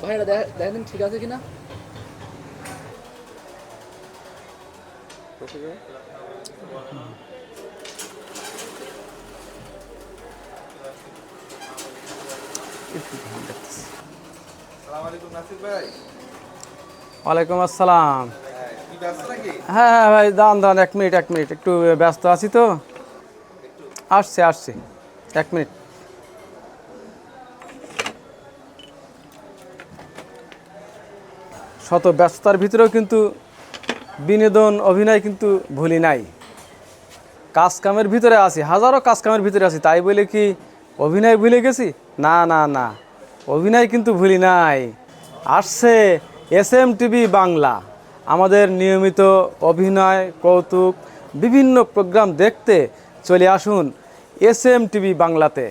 ভাইরা দেখেন ঠিক আছে কিনা। ওয়ালাইকুম আসসালাম। হ্যাঁ হ্যাঁ ভাই, দাঁড়ান দাঁড়ান, 1 মিনিট 1 মিনিট, একটু ব্যস্ত আছি তো। আসছে আসছে, 1 মিনিট। শত ব্যস্ততার ভিতরেও কিন্তু বিনোদন অভিনয় কিন্তু ভুলি নাই। কাজ কামের ভিতরে আছি, হাজারো কাজ কামের ভিতরে আছি, তাই বলে কি অভিনয় ভুলে গেছি? না না না, অভিনয় কিন্তু ভুলি নাই। আসছে SMTV বাংলা, আমাদের নিয়মিত অভিনয়, কৌতুক, বিভিন্ন প্রোগ্রাম দেখতে চলে আসুন SMTV বাংলাতে।